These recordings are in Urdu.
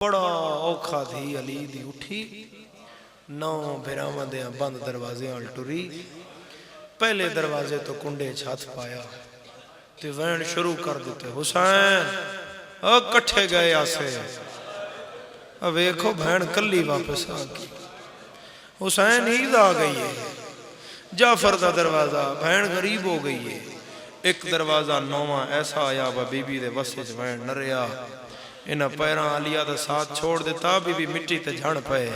بڑا اوکھا تھی علی دی اٹھی 9 بھراواں دیاں بند دروازے آل ٹری پہلے دروازے تو کنڈے چھت پایا تے وین شروع کر دیتے حسین کٹھے گئے آسے اب ایکھو بہن کلی واپس آگئی حسین عید آ گئی ہے جعفر دا دروازہ بہن غریب ہو گئی ہے ایک دروازہ 9واں ایسا آیا با بی بی دے وسج وین نریا انہا پیران علیہ دا ساتھ چھوڑ دیتا بی بی مٹی تے جھڑ پئے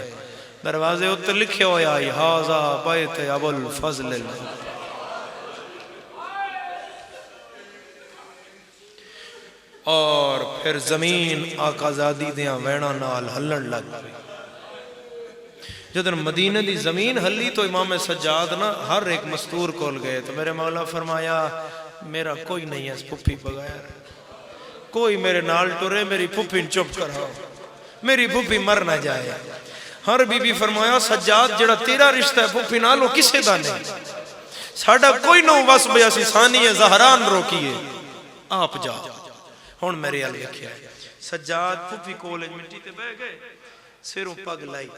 دروازے اتر لکھے ہویا حاضا بیت ابو الفضل اور پھر زمین آقا زادی دیاں وینا نال ہلن لگ گئی جدن مدینہ دی زمین ہلی تو امام سجاد نا ہر ایک مستور کول گئے تو میرے مولا فرمایا میرا کوئی نہیں ہے اس پھپھی بغیر کوئی میرے نال ٹورے میری پھپھی چپ کراؤ میری پھپھی مر نہ جائے ہر بی بی فرمایا سجاد جڑا تیرا رشتہ ہے پھپھی نالو کسے دا نہیں ساڑھا کوئی نو بس بیاسی ثانی ہے زہران روکیے آپ جا ہون میرے علی کیا ہے سجاد پھپھی کولج مٹی تے بہ گئے سیروں پگ لائی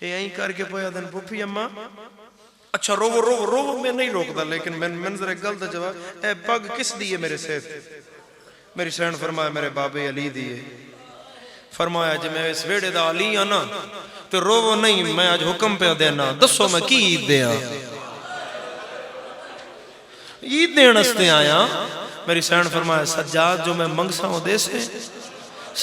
یہ یہیں کر کے پویا دن پھپھی اممہ اچھا رو میں نہیں روکتا لیکن میں ذرا غلط جواب اے پگ کس دیئے میرے سیت میری سین فرمایا میرے بابے علی دیئے فرمایا جب میں اس ویڑے دا علی آنا تو رو نہیں میں آج حکم پہ دینا دسو میں کی عید دیا عید دین استے آیا میری سین فرمایا سجاد جو میں منگسا ہوں دے سے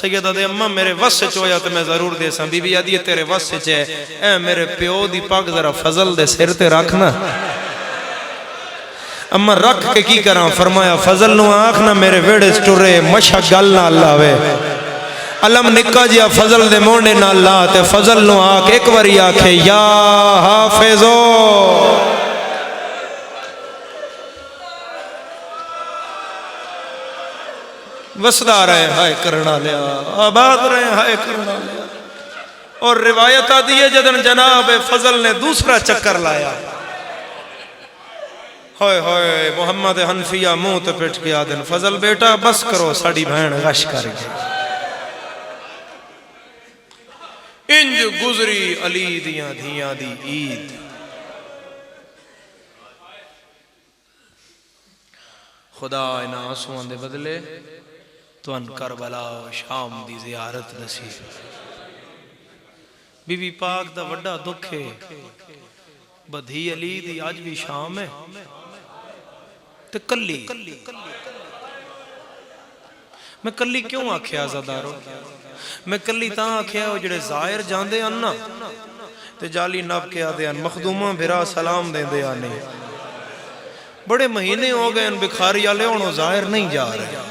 سیدہ دے اممہ میرے وس سے چویا تو میں ضرور دے ساں بی بی آدھی تیرے وس سے چے اے میرے پیو دی پاک ذرا فضل دے سر تے رکھنا اممہ رکھ کے کی کراں فرمایا فضل نو آنکھنا میرے ویڑے سٹورے مشہ گلنا اللہ وے علم نکا جیا فضل دے مونے نہ اللہ تے فضل نو آنکھ ایک وری آنکھے یا حافظو وسدہ رہے ہائے کرنا لیا آباد رہے ہائے کرنا لیا اور روایت آدھی ہے جدن جناب فضل نے دوسرا چکر لایا ہوئے ہوئے محمد حنفیہ منہ تے پٹ کے آدن فضل بیٹا بس کرو ساڑی بہن غش کر گئی انج گزری علی دیاں دھیاں دی عید خدا انہا آنسوان دے بدلے تو ان کربلا و شام دی زیارت نصیب بی بی پاک دا وڈا دکھے بدھی علی دی آج بھی شام ہے تے کلی میں کلی کیوں آکھیا آزادارو میں کلی تاں آکھیا ہو جڑے ظاہر جاندے اننا تے جالی نب کے آدھے ان مخدومہ بھرا سلام دیں دے آنے بڑے مہینے ہو گئے ان بکھاری آلے انہوں ظاہر نہیں جا رہے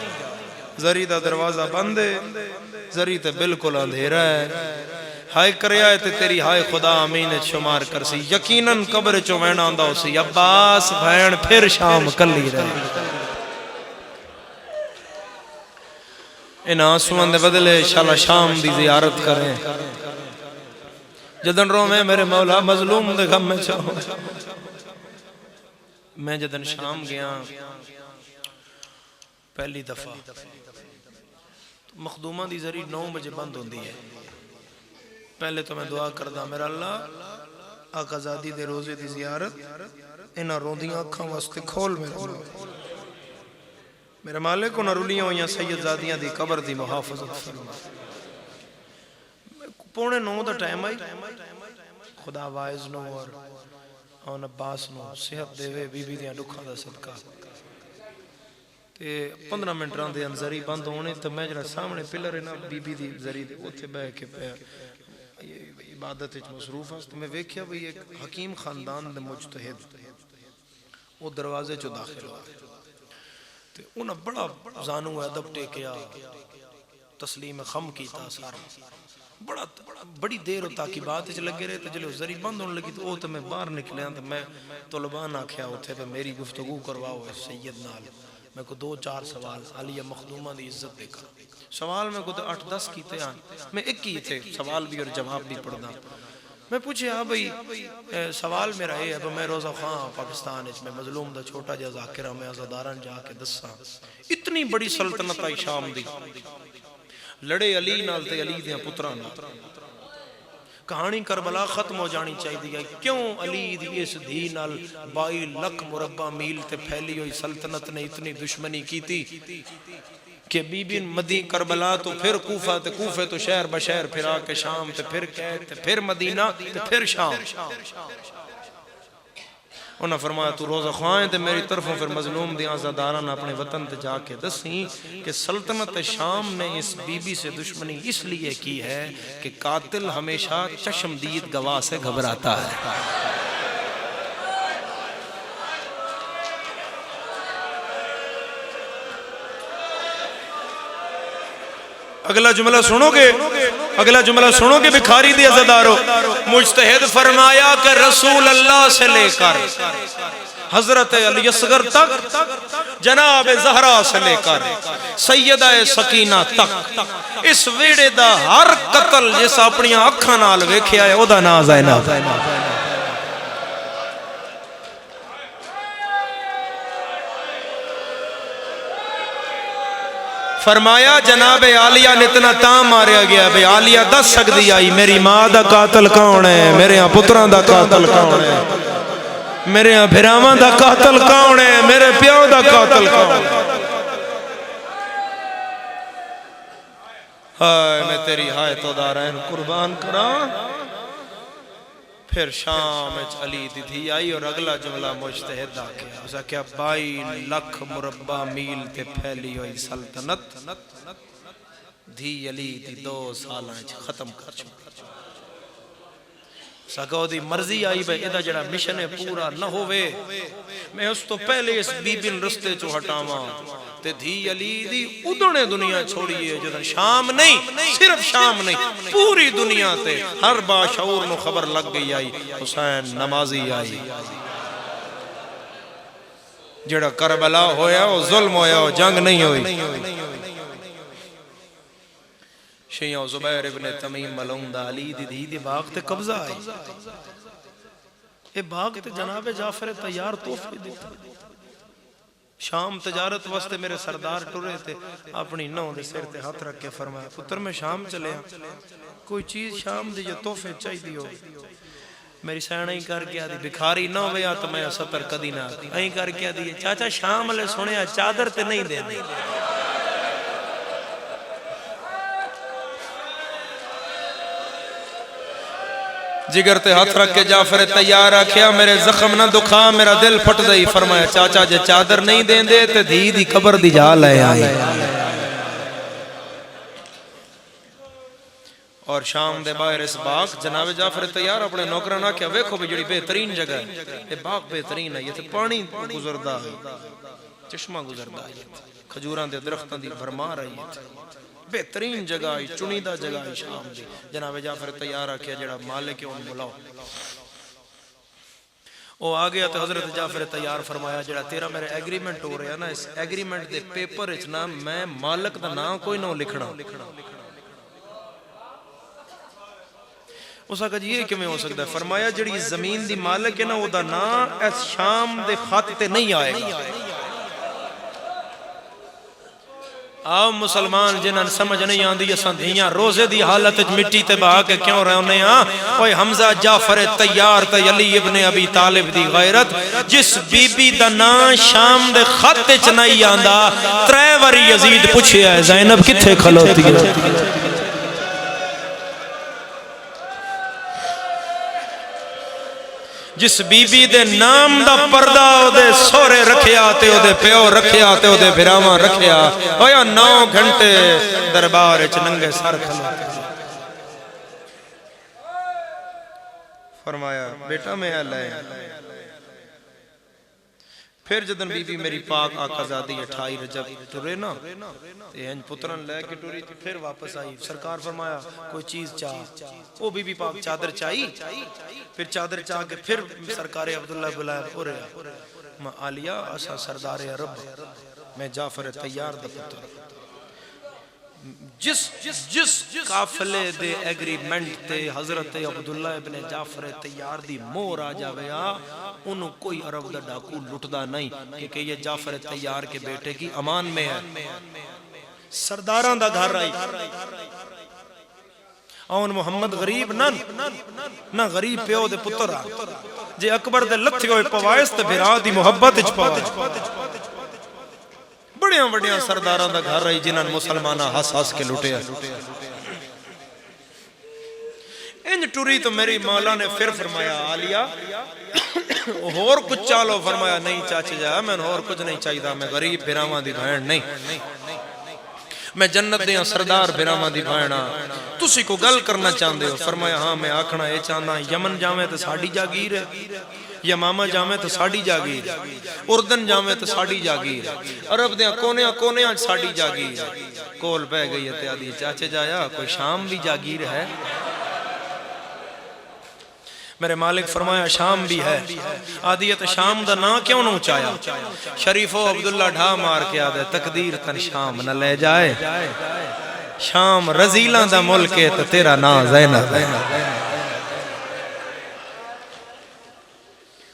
زری دا دروازہ بندے زری تے بالکل اندھیرا ہے ہائے کریا ہے تے تیری ہائے خدا امین شمار کر سی یقیناً قبر چو وینا آندہ ہو سی عباس بھین پھر شام کلی رہے ان آنسوان دے بدلے شالا شام دی زیارت کریں جدن رو میں میرے مولا مظلوم دے غم میں چاہوں میں جدن شام گیا پہلی دفعہ مخدومہ دی ذریع 9 بجے بند ہوندی ہے پہلے تو میں دعا کردہ میرا اللہ آقا زادی دے روزے دی زیارت انہا روندیاں اکھاں واسطے کھول میرے مالک انہا رولیاں ہوئیاں سید زادیاں دی قبر دی محافظت فرما 8:45 دا ٹائم آئی خدا وائز نو اور عباس نو صحت دے وے بی بی دیاں ڈکھا دا صدقہ 15 منٹ راندے انزری بند ہونے تو میں جڑا سامنے پلر ہے نا بی بی دی ذریع دے اوتھے بہ کے پہ عبادت اچھ مصروف ہے تو میں ویکھیا بھی ایک حکیم خاندان دے مجتہد وہ دروازے چو داخل ہوا تو انہا بڑا زانو ادب ٹیکیا تسلیم خم کیتا سارا بڑی دیر ہوتا کی بات اچھ لگے رہے تو جلے ذریع بند ہونے لگی تو تو میں باہر نکلے ہیں تو میں طلبان آکھیا ہوتے پہ میری گفتگو کرواؤ ہے سید نال میں کو 2-4 سوال علی مخدومہ دی عزت دے کر سوال میں کو 8-10 کیتے ہیں میں ایک کی تھے سوال بھی اور جواب بھی پڑھنا میں پوچھے ہاں بھئی سوال میرا ہے اب میں روزہ خواہ پاکستان میں مظلوم دا چھوٹا جا ذاکرہ میں ازاداران جا کے دسا اتنی بڑی سلطنت آئی شام دی لڑے علی نال تے علی دیاں پتراں نال کہانی کربلا ختم ہو جانی چاہیے کیوں علی دی اس دھی نال 22 لکھ مربع میل تے پھیلی ہوئی سلطنت نے اتنی دشمنی کی تھی کہ بی بی مدی کربلا تو پھر کوفہ تے کوفے تو شہر بشہر پھر آ کے شام تے پھر قید تے پھر مدینہ تے پھر شام انہاں فرمایا تو روزہ خواہیں تے میری طرفوں پھر مظلوم دیاں آزاداراں اپنے وطن تے جا کے دسیں کہ سلطنت شام نے اس بی بی سے دشمنی اس لیے کی ہے کہ قاتل ہمیشہ چشمدید گواہ سے گھبراتا ہے اگلا جملہ سنو گے بکھاری دی عزادارو مجتہد فرمایا کہ رسول اللہ سے لے کر حضرت علی اصغر تک جناب زہرا سے لے کر سیدہ سکینہ تک اس ویڑے دا ہر قتل جس اپنی اکھاں نال ویکھیا ہے او دا نام زینب فرمایا جناب عالیہ نے اتنا تام ماریا گیا بھئی عالیہ دس سکتی آئی میری ماں دا قاتل کون ہے میرے ہاں پتران دا قاتل کون ہے میرے ہاں بھراوان دا قاتل کون ہے میرے پیو دا قاتل کون ہے ہائے میں تیری ہائے تو دارین قربان کران پھر شام علی دی تھی آئی اور اگلا جملہ مجتہد آکیا اسا کیا 22 لکھ مربع میل تے پھیلی ہوئی سلطنت دھی علی دی 2 سالاں ختم کر چکی سکو دی مرضی آئی بے ادھا جڑا مشن پورا نہ ہوئے میں اس تو پہلے اس بی بن رستے چو ہٹاواں تے دھی علی دی ادھنے دنیا چھوڑیے جدن شام نہیں صرف شام نہیں پوری دنیا تے ہر باشعور نو خبر لگ گئی آئی حسین نمازی آئی جڑا کربلا ہویا ہو ظلم ہویا ہو جنگ نہیں ہوئی شیعہ زبیر ابن تمیم ملعون دا علی دی دھی دی باغ تے قبضہ آئی اے باغ تے جناب جعفر تیار توفی دیتا شام تجارت واسطے میرے سردار ٹرے تھے اپنی نو دے سر تے ہاتھ رکھ کے فرمایا پتر میں شام چلے کوئی چیز شام دی جو تحفے چاہی دیو میری سینہ ہی کر کے آدھی بکھاری نہ ہویا تو میں ستر کدی نہ ہی کر کے آدھی چاچا شام لے سنیا چادر تے نہیں دے دی جگر تے ہاتھ رکھ کے جعفر تیار آکھیا میرے زخم نہ دکھا میرا دل پھٹ دئی فرمایا چاچا جے چادر نہیں دیں دے تے دھی دی قبر دی جا لے آئی اور شام دے باہر اس باغ جناب جعفر تیار اپنے نوکران آکھیا ویکھو بھی جڑی بہترین جگہ ہے یہ باغ بہترین ہے یہ تے پانی گزردہ ہے چشمہ گزردہ ہے کھجوران دے درختان دی بھرمار آئی ہے بہترین جگہ آئی چنیدہ جگہ آئی شام دی جناب جعفر تیار آکھیا جڑا مالک ان بلاؤ وہ آگیا تو حضرت جعفر تیار فرمایا جڑا تیرا میرے ایگریمنٹ ہو رہا ہے نا اس ایگریمنٹ دے پیپر اچنا میں مالک دا نام کوئی نہ لکھنا اس آگا جی یہ کیوں میں ہو سکتا ہے فرمایا جڑی زمین دی مالک ہے نا وہ دا نام اس شام دے خط تے نہیں آئے گا آؤ مسلمان جنہاں سمجھ نہیں آن دی اساں دھیاں روزے دی حالت مٹی تے بہا کے کیوں رہے ہونے ہاں اوہ حمزہ جعفر تیار تے علی ابن ابی طالب دی غیرت جس بی بی دا نام شام دے خط چ نہیں آندا ترے واری یزید پوچھیا ہے زینب کتھے کھلوتی ہے جس بی بی دے نام دا پردہ او دے سورے رکھیا تے او دے پیو رکھیا تے او دے بھراواں رکھیا اویا 9 گھنٹے دربار وچ ننگے سر کھلوتے فرمایا بیٹا میں لے پھر جدن بی بی میری پاک آقا زادی 28 رجب ٹرے نا تے انج پترن لے کے ٹری تھی پھر واپس آئی سرکار فرمایا کوئی چیز چاہ وہ بی بی پاک چادر چاہی پھر چادر چاہ کے پھر سرکار عبداللہ بلائے ہو رہا میں آلیہ اسا سردار عرب میں جعفر تیار دا پتر جس قافلے دے ایگریمنٹ تے حضرت عبداللہ ابن جعفر تیار دی مور آ جاویا انہوں کوئی عرب دا ڈاکو لٹدا نہیں کہ یہ جعفر تیار کے بیٹے کی امان میں ہے سرداراں دا گھر آئی آن محمد غریب نہ غریب پیو دے پتر آ جے اکبر دے لتھے ہوئے پوائس تے بھرا دی محبت اچ پوائس بڑیاں بڑیاں سرداراں دا گھر آئی جنہاں مسلمانہ ہس ہس کے لٹے انج ٹوری تو میری مولا نے پھر فرمایا آلیا اور کچھ چالو فرمایا نہیں چاچے جا میں اور کچھ نہیں چاہیدہ میں غریب بھراواں دی بھین نہیں میں جنت دیاں سردار بھراواں دی بھینا تسی کو گل کرنا چاہندے ہو فرمایا ہاں میں آکھنا یہ چاہنا یمن جاویں تو ساڑی جاگیر ہے یمامہ جاویں تو ساڑی جاگیر اردن جاویں تو ساڑی جاگیر عرب دیاں کونیاں ساڑی جاگیر کول بہ گئی ہے تیادی چاچے جایا کوئی شام بھی جاگیر ہے میرے مالک فرمایا شام بھی ہے آدیت شام دا نا کیوں نہ اچایا شریفو عبداللہ ڈھا مار کے آدھے تقدیر تن شام نہ لے جائے شام رزیلان دا ملک ہے تو تیرا نا زینب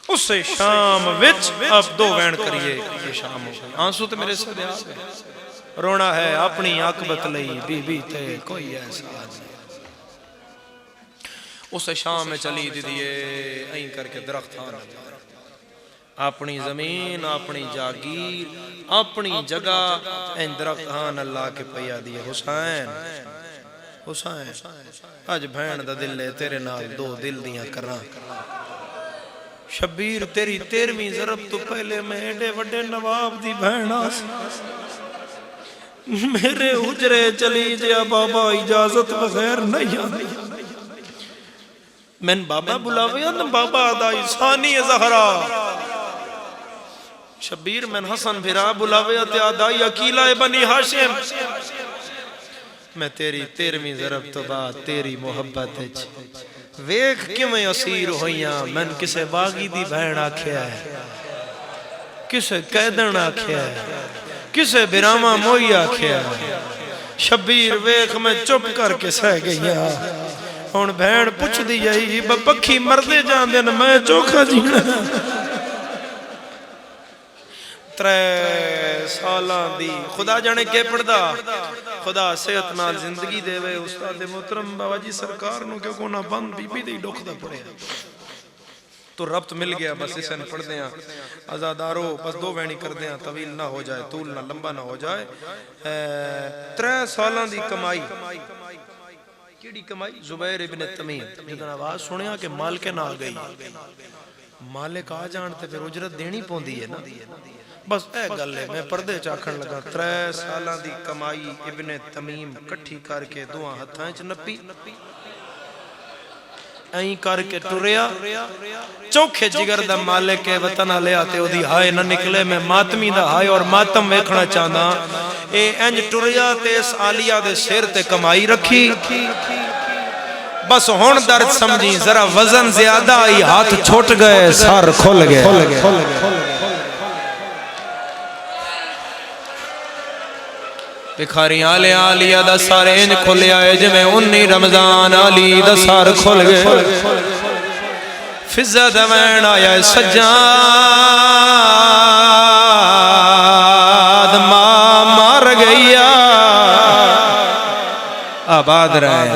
اس سے شام وچ اب دو وین کریے یہ شام ہو گئی آنسو تو میرے سے دیا رونا ہے اپنی عاقبت لئی بی بی تے کوئی ایسا نہیں اسے شام میں چلی دیدیے این کر کے درخت آنا اپنی زمین اپنی جاگیر اپنی جگہ این درخت آن اللہ کے پیا دیئے حسین آج بھین دا دل لے تیرے نال دو دل دیاں کران شبیر تیری 13ویں ضرب تو پہلے میں ایڈے وڈے نواب دی بھین آس میرے حجرے چلی جیا بابا اجازت بغیر نہیں آنی میں بابا بلاویا نا بابا آدائی ثانی زہرا شبیر میں حسن بھرا بلاویا تے آدائی اکیلہ بنی ہاشم میں تیری 13ویں ضرب تو بعد تیری محبت ویکھ کیوں میں اسیر ہوئیاں میں کسے باغی دی بہن آکھیا ہے کسے قیدن آکھیا ہے کسے براما موئی آکھیا ہے شبیر ویکھ میں چپ کر کے سہ گئیاں ہون بھین پوچھ دی جائی بپکھی مردے جان دین میں چوکھا جینا 3 سالان دی خدا جانے کے پڑھدا خدا صحت نال زندگی دے وے استاد محترم بابا جی سرکار نو کیوں کونا بند بی بی دی ڈوکھ دا پڑے تو ربط مل گیا بس اسے نہ پڑھ دیاں ازادارو بس 2 وینی کر دیاں طویل نہ ہو جائے طول نہ لمبا نہ ہو جائے 3 سالان دی کمائی کیڑی کمائی زبیر ابن تمیم جدن آواز سنیا کہ مالک نہ آ گئی مالک آ جانتے پھر اجرت دینی پوندی ہے نا بس اے گلے میں پردے چاکھن لگا 3 سالان دی کمائی ابن تمیم کٹھی کر کے دعا ہتھائیں چ نپی این کر کے ٹریا چوکھے جگر دا مالک کے وطن لے آتے ہو دی ہائے نہ نکلے میں ماتمی دا ہائے اور ماتم ویکھنا چاہنا اے انج ٹریا تے اس آلیہ دے سیر تے کمائی رکھی بس ہون درد سمجھی ذرا وزن زیادہ آئی ہاتھ چھوٹ گئے سار کھول گئے بکھاری آلیہ دا سارے انج کھولے آئے جمیں 19 رمضان آلی دا سار کھول گئے فضہ دوین آیا سجاد مار گیا آباد رہے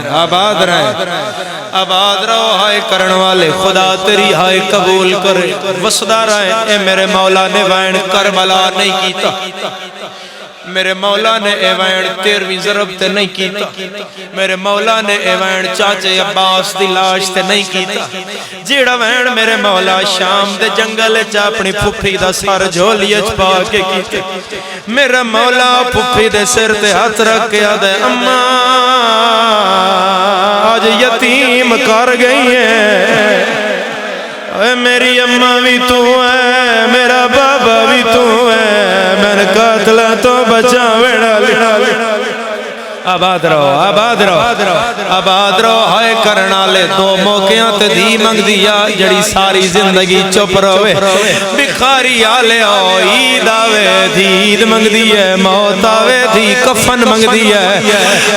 آباد رہو ہائے کرن والے خدا تیری ہائے قبول کرے وسدہ رہے اے میرے مولا نے وین کربلا نہیں کیتا میرے مولا نے ایوین 13ویں ضرب تے نہیں کیتا میرے مولا نے ایوین چاچے عباس دی لاش تے نہیں کیتا جیڑا وین میرے مولا شام دے جنگل چا اپنی پھپھی دا سار جھولیچ پا کے کیتے میرا مولا پھپھی دے سر تے ہاتھ رکھ کے آدھے اماں آج یتیم کر گئی ہے اے میری اماں بھی تو ہے میرا بابا بھی تو ہے میں قاتلہ تو بچا ویڑا لینا آباد رہو ہائے کرنا لے 2 موقعیاں تے دی منگ دیا جڑی ساری زندگی چپ روے بکھاری آلے آؤ عید آوے دی عید منگ دیئے موت آوے دی کفن منگ دیئے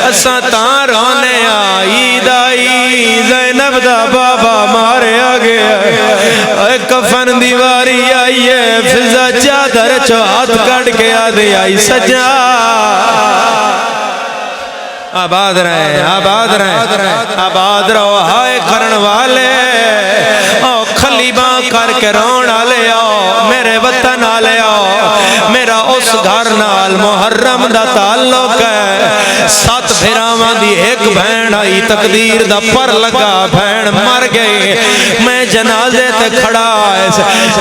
اساں تاں رونے عید آئی زینب دا بابا مارے آگے اے کفن دیواری آئیے فضا چادر چو ہاتھ کٹ کے آدھے آئی سجا آباد رہے آباد رہے آباد رہو ہائے کرن والے او خلیباں کر کے رون آلے آؤ میرے وطن آلے آؤ میرا اس گھر نال محرم دا تعلق ہے 7 بھیراواں دی ایک بہن آئی تقدیر دا پر لگا بہن مر گئی میں جنازے تے کھڑا آئے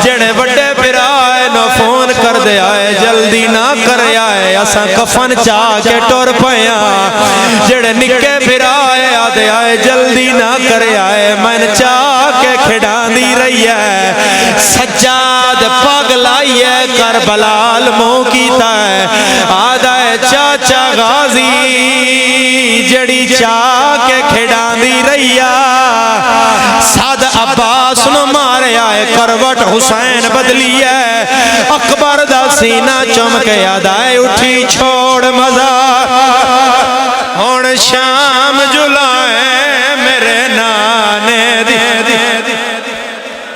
جڑے بڑے بھیرا آئے نو فون کر دے آئے جلدی نہ کر آئے اساں کفن چاہ کے ٹور پیاں جڑے نکے بھیرا آئے آدھے آئے جلدی نہ کر آئے میں چاہ کے کھڑان دی رہی ہے سجاد پاگ لائی ہے کربلال مو کیتا ہے آدھا ہے چاچا غازی جڑی چاہ کے کھڑان دی رہی ہے ساد عباس نو مارے آئے کروٹ حسین بدلی ہے اکبر دا سینہ چمکے آدھائے اٹھی چھوڑ مزار ہون شام جلائے میرے نانے دی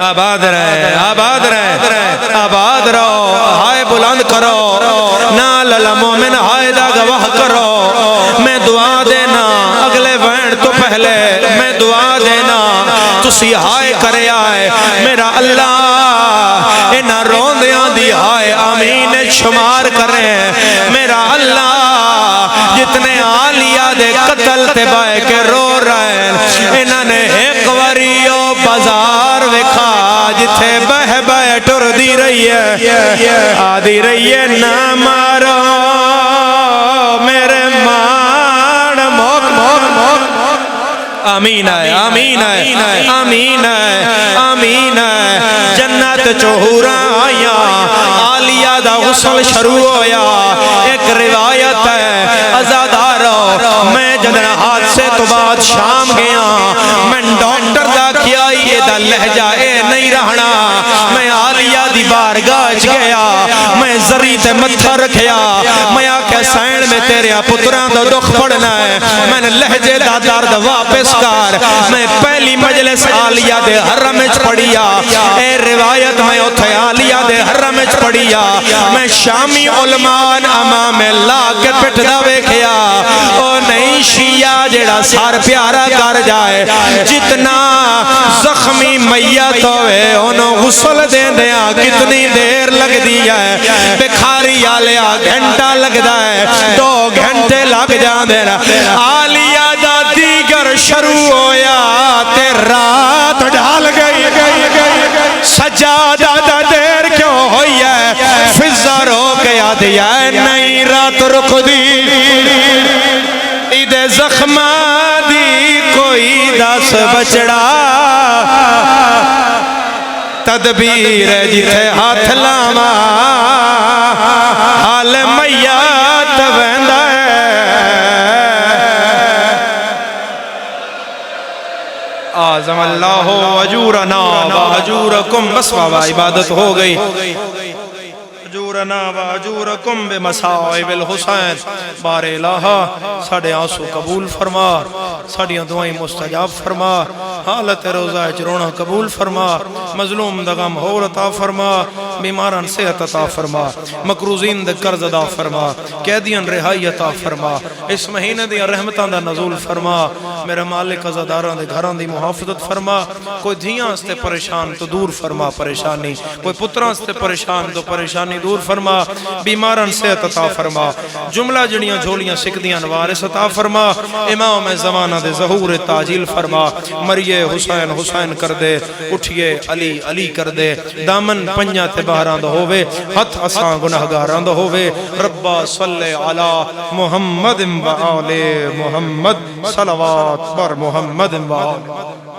آباد رہے آباد رہے آباد رہو ہائے بلند کرو نال مومن ہائے دا گواہ کرو میں دعا دینا اگلے وین تو پہلے میں دعا دینا تسی ہائے کرے آئے میرا اللہ انہا روندیاں دی ہائے آمین شمار کرے میرا اللہ جتنے آلیہ دے قتل تے بائے کے رو رہے انہا نے ایک وریو بازار وکھا جتھے بہ بہ ٹر دی رہی ہے آدھی رہی ہے نہ مارو میرے مان موک موک موک آمین ہے آمین ہے آمین ہے آمین ہے جنت چہورا آیا آلیہ دا غسل شروع ہویا ایک روایت ہے ازادارو میں جدن حادثے تو بعد شام گیا میں ڈاکٹر دا کیا یہ دا لہجہ اے نہیں رہنا میں آلیہ دی بارگاہ گیا میں زری تے متھا رکھیا میں آکے سین میں تیرے پتران دا دکھ پڑنا ہے میں نے لہجے دا درد واپس کر میں پہلی مجلس آلیہ دے حرم اچ پڑھیا اے روایت میں اتھے آلیہ دے حرم اچ پڑھیا میں شامی علماء امام اللہ کے پٹ دا ویکھیا او نہیں شیعہ جڑا سار پیارا کر جائے جتنا زخمی میت ہوئے انہوں غسل دین دیا کتنی دیر لگ دیا ہے بکھاری آلیا گھنٹہ لگ دائے 2 گھنٹے لگ جان دینا آلیہ دا دیگر شروع ہویا تے رات ڈھال گئی سجادہ دا دیر کیوں ہوئی ہے فضا رو کے یاد ہے نہیں رات رکھ دی ایدے زخمہ دی کوئی 10 بچڑا تدبیر جتھے ہاتھ لاما حال میات ویندہ آزم اللہ اجورنا و اجورکم بس بابا عبادت ہو گئی اجورنا و اجورکم بمصائب الحسین بار الہ ساڑھے آنسو قبول فرما ساڑھیاں دعائیں مستجاب فرما حالت روزہ جرونا قبول فرما مظلوم دغم حول عطا فرما بیماران صحت عطا فرما مکروزین دے قرض عطا فرما قیدیان رہائی عطا فرما اس مہینے دی رحمتان دا نزول فرما میرے مالک عزاداران دے گھران دی محافظت فرما کوئی دھیاں استے پریشان تو دور فرما پریشانی کوئی پتران استے پریشان تو پریشانی دور فرما بیماران صحت عطا فرما جملہ جڑیاں جھولیاں سکدیاں وارث عطا فرما امام زمانہ دے ظہور تاجیل فرما مریے حسین حسین کر دے اٹھئے علی علی کر دے دامن پنجا تے بہران دو ہوئے ہتھ اساں گناہگاران دو ہوئے ربا صلی علی محمد و آل محمد صلوات بر محمد و آل